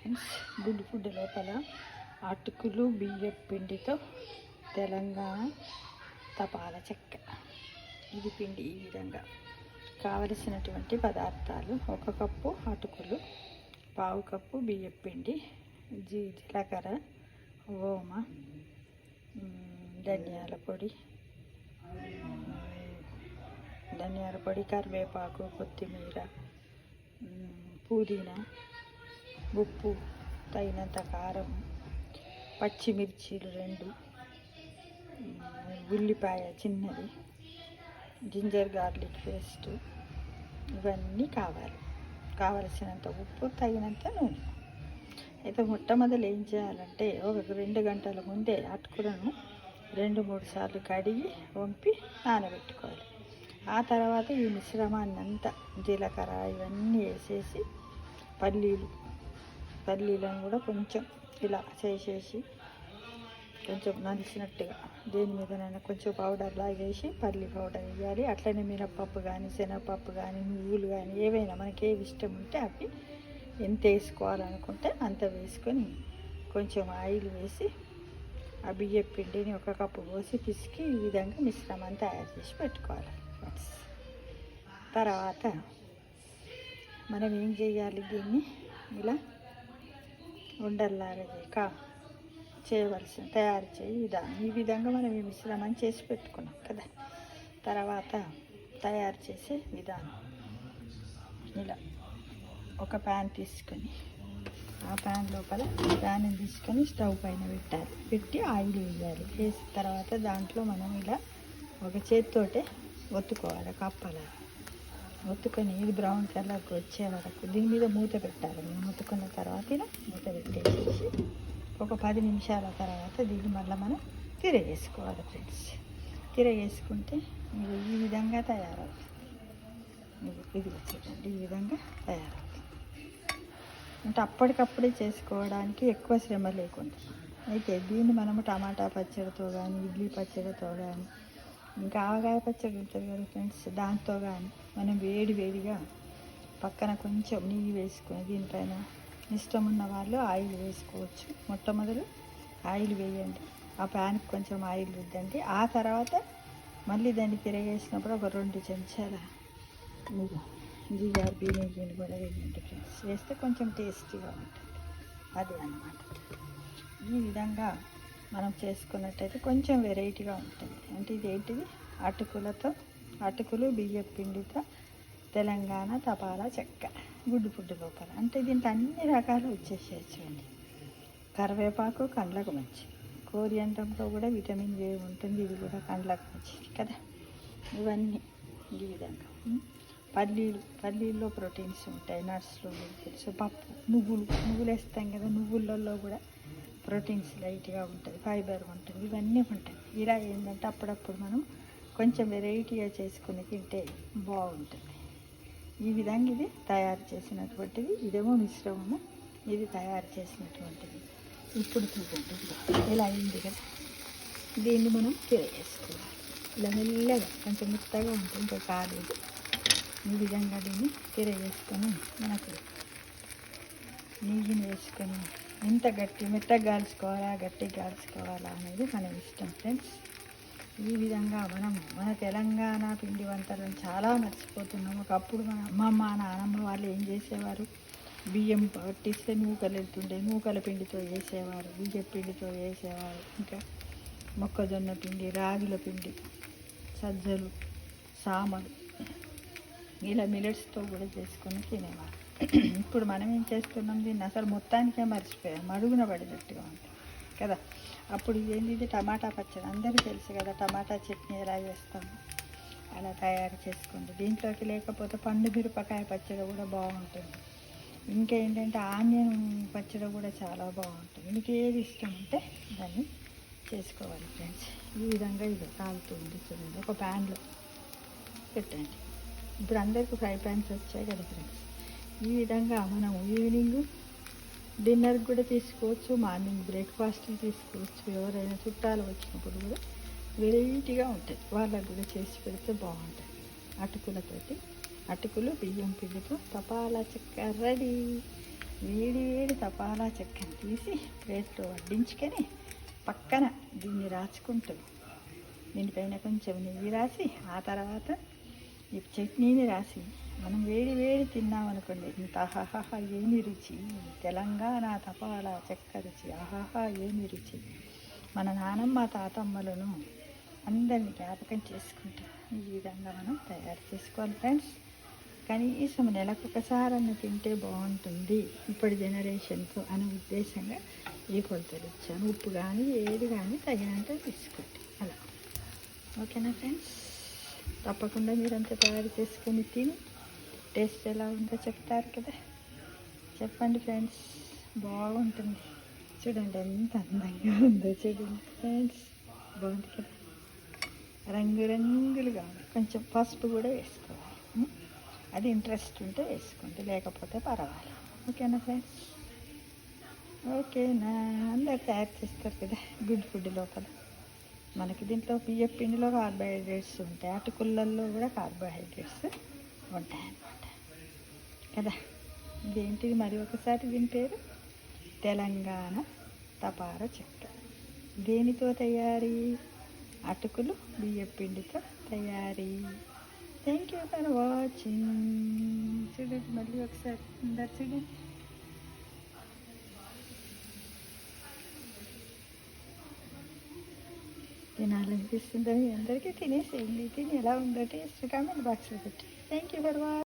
Friends. Good food లోపల అటుకులు బియ్యం పిండితో తెలంగాణ తపాల చెక్క. ఇది పిండి ఈ విధంగా. కావలసినటువంటి పదార్థాలు: 1 కప్పు అటుకులు, 1/2 కప్పు బియ్యం పిండి, జీలకర్ర, ఓమ, ధనియాల పొడి, కరివేపాకు, కొత్తిమీర, పుదీనా, ఉప్పు, తగినంత కారం, పచ్చిమిర్చీలు 2, ఉల్లిపాయ చిన్నది, జింజర్ గార్లిక్ పేస్ట్. ఇవన్నీ కావలసినంత ఉప్పు, తగినంత నూనె. అయితే మొట్టమొదలు ఏం చేయాలంటే, ఒక 2 గంటల ముందే అటుకులను 2-3 సార్లు కడిగి వంపి నానబెట్టుకోవాలి. ఆ తర్వాత ఈ మిశ్రమాన్ని అంతా జీలకర్ర ఇవన్నీ వేసేసి పల్లీలను కూడా కొంచెం ఇలా చేసేసి కొంచెం నలిసినట్టుగా దేని మీదనైనా కొంచెం పౌడర్ లాగా వేసి పల్లి పౌడర్ వేయాలి. అట్లనే మినప్పప్పు కానీ, శనగపప్పు కానీ, నువ్వులు కానీ ఏవైనా మనకి ఏవి ఇష్టం ఉంటే అవి ఎంత వేసుకోవాలనుకుంటే అంత వేసుకొని కొంచెం ఆయిల్ వేసి ఆ బియ్యం పిండిని 1 కప్పు పోసి పిసికి ఈ విధంగా మిశ్రమాన్ని తయారు చేసి పెట్టుకోవాలి. తర్వాత మనం ఏం చేయాలి, దీన్ని ఇలా ఉండల్లాగా తయారు చేయి విధానం. ఈ విధంగా మనం ఈ మిశ్రమాన్ని చేసి పెట్టుకున్నాం కదా. తర్వాత తయారు చేసే విధానం: ఇలా ఒక ప్యాన్ తీసుకొని ఆ ప్యాన్ లోపల ప్యాన్ తీసుకొని స్టవ్ పైన పెట్టి ఆయిల్ వేయాలి. వేసిన తర్వాత దాంట్లో మనం ఇలా ఒక చేతితోటే ఒత్తుకోవాలి, కప్పాలి. ఒత్తుకొని ఇది బ్రౌన్ కలర్కి వచ్చే వరకు దీని మీద మూత పెట్టాలి. మనం ఒత్తుకున్న తర్వాత ఇలా మూత పెట్టేసి ఒక 10 నిమిషాల తర్వాత దీన్ని మళ్ళీ మనం తిరగేసుకోవాలి ఫ్రెండ్స్. తిరగేసుకుంటే మీరు ఈ విధంగా తయారవుతుంది. ఇది చూడండి, ఈ విధంగా తయారవుతుంది. అంటే అప్పటికప్పుడే చేసుకోవడానికి ఎక్కువ శ్రమ లేకుండా. అయితే దీన్ని మనము టమాటా పచ్చడితో కానీ, ఇడ్లీ పచ్చడితో కానీ, ఇంకా ఆవకాయ పచ్చడి ఉంటుంది కదా ఫ్రెండ్స్, దాంతో కానీ మనం వేడిగా పక్కన కొంచెం నెయ్యి వేసుకొని దీనిపైన ఇష్టం ఉన్న వాళ్ళు ఆయిల్ వేసుకోవచ్చు. మొట్టమొదలు ఆయిల్ వేయండి, ఆ ప్యాన్కి కొంచెం ఆయిల్ రుద్దండి. ఆ తర్వాత మళ్ళీ దాన్ని తిరగేసినప్పుడు ఒక 2 చెంచాల నెయ్యిని కూడా వేయండి ఫ్రెండ్స్. వేస్తే కొంచెం టేస్టీగా ఉంటుంది. అది అన్నమాట. ఈ విధంగా మనం చేసుకున్నట్టయితే కొంచెం వెరైటీగా ఉంటుంది. అంటే ఇదేంటిది, అటుకులు బియ్యం పిండితో తెలంగాణ తపాలా చెక్క. గుడ్ ఫుడ్ లోపల అంటే దీంట్లో అన్ని రకాలు వచ్చేసేయచ్చు అండి. కరివేపాకు కండ్లకు మంచిది, కోరియాండ్రంలో కూడా విటమిన్ ఏ ఉంటుంది, ఇది కూడా కండ్లకు మంచిది కదా. ఇవన్నీ ఈ విధంగా. పల్లీల్లో ప్రోటీన్స్ ఉంటాయి, నట్స్లో తెలుసు. పప్పు, నువ్వులు వేస్తాం కదా, నువ్వులలో కూడా ప్రోటీన్స్ లైట్గా ఉంటుంది, ఫైబర్ ఉంటుంది, ఇవన్నీ ఉంటాయి. ఇలా ఏంటంటే అప్పుడప్పుడు మనం కొంచెం వెరైటీగా చేసుకుని తింటే బాగుంటుంది. ఈ విధంగా ఇది తయారు చేసినటువంటిది. ఇదేమో మిశ్రమము, ఇది తయారు చేసినటువంటిది. ఇప్పుడు చూడండి ఇలా అయింది కదా. దీన్ని మనం తిరగేసుకోవాలి. ఇలా మెల్లగా కొంచెం మెత్తగా ఉంటుంది, ఇంకా కాలేదు. ఈ విధంగా దీన్ని తిరగేసుకొని మనకు నెయ్యిని వేసుకొని ఎంత మెత్తగా కాల్చుకోవాలా, గట్టిగా కాల్చుకోవాలా అనేది మన ఇష్టం ఫ్రెండ్స్. ఈ విధంగా మన తెలంగాణ పిండి వంటలను చాలా మర్చిపోతున్నాం. ఒకప్పుడు మన అమ్మమ్మ నానమ్మ వాళ్ళు ఏం చేసేవారు, బియ్యం పట్టిస్తే నూకలు వెళ్తుండే, నూకల పిండితో వేసేవారు, బియ్యం పిండితో వేసేవారు. ఇంకా మొక్కజొన్న పిండి, రాగుల పిండి, సజ్జలు, సామలు, ఇలా మిలెట్స్తో కూడా చేసుకొని తినేవారు. ఇప్పుడు మనం ఏం చేస్తున్నాం, దీన్ని అసలు మొత్తానికే మర్చిపోయాం, మడుగున పడినట్టుగా ఉంటుంది కదా. అప్పుడు ఇది టమాటా పచ్చడి అందరికీ తెలుసు కదా. టమాటా చట్నీ ఎలా చేస్తాము అలా తయారు చేసుకోండి. దీంట్లోకి లేకపోతే పండు మిరపకాయ పచ్చడి కూడా బాగుంటుంది. ఇంకా ఏంటంటే ఆనియన్ పచ్చడి కూడా చాలా బాగుంటుంది. మీకు ఏది ఇష్టం ఉంటే దాన్ని చేసుకోవాలి ఫ్రెండ్స్. ఈ విధంగా ఇది కాలుతుంది చూడండి. ఒక ప్యాన్లో పెట్టండి. ఇప్పుడు అందరికీ ఫ్రై ప్యాన్స్ వచ్చాయి కదా ఫ్రెండ్స్. ఈ విధంగా మనం ఈవినింగ్ డిన్నర్కి కూడా తీసుకోవచ్చు, మార్నింగ్ బ్రేక్ఫాస్ట్కి తీసుకోవచ్చు. ఎవరైనా చుట్టాలు వచ్చినప్పుడు కూడా వెరైటీగా ఉంటుంది, వాళ్ళకు కూడా చేసి పెడితే బాగుంటుంది. అటుకులు బియ్యం పిండితో తపాలా చెక్క రెడీ. వేడి వేడి తపాలా చెక్కని తీసి ప్లేట్లో వడ్డించుకొని పక్కన దీన్ని రాచుకుంటూ దీనిపైన కొంచెం నెయ్యి రాసి ఆ తర్వాత ఈ చట్నీని రాసి మనం వేడి వేడి తిన్నామనుకోండి, ఇంత ఆహాహా ఏమి రుచి, తెలంగాణ తపాలా చెక్క రుచి, ఆహాహా ఏమి రుచి. మన నానమ్మ తాతమ్మలను అందరిని జ్ఞాపకం చేసుకుంటాం. ఈ విధంగా మనం తయారు చేసుకోవాలి ఫ్రెండ్స్. కనీసం నెలకొకసారన్న తింటే బాగుంటుంది ఇప్పటి జనరేషన్కు అనే ఉద్దేశంగా ఈ కొలతలు ఇచ్చాను. ఉప్పు కానీ ఏది కానీ తగినంత తీసుకోండి. అలా ఓకేనా ఫ్రెండ్స్? తప్పకుండా మీరంతా తయారు చేసుకొని తిని టేస్ట్ ఎలా ఉందో చెప్తారు కదా. చెప్పండి ఫ్రెండ్స్, బాగుంటుంది. చూడండి ఎంత అందంగా ఉందో చూడండి ఫ్రెండ్స్, బాగుంది కదా. రంగురంగులుగా ఉంది. కొంచెం పసుపు కూడా వేసుకోవాలి. అది ఇంట్రెస్ట్ ఉంటే వేసుకోండి, లేకపోతే పర్వాలేదు. ఓకేనా ఫ్రెండ్స్? ఓకేనా? అందరు తయారు చేస్తారు కదా గుడ్ ఫుడ్. లోపల మనకి దీంట్లో బియ్యం పిండిలో కార్బోహైడ్రేట్స్ ఉంటాయి, అటుకులలో కూడా కార్బోహైడ్రేట్స్ ఉంటాయన్నమాట కదా. ఇదేంటిది మరి ఒకసారి దీని పేరు తెలంగాణ తపాలా చెక్క. దేనితో తయారీ? అటుకులు బియ్యం పిండితో తయారీ. Thank you for watching. చూడండి మళ్ళీ ఒకసారి అందరు చూడండి. తినాలనిపిస్తుందని అందరికీ తినేసేయండి. తిని ఎలా ఉందో టేస్ట్ కామెంట్ బాక్స్లో పెట్టి. Thank you for watching.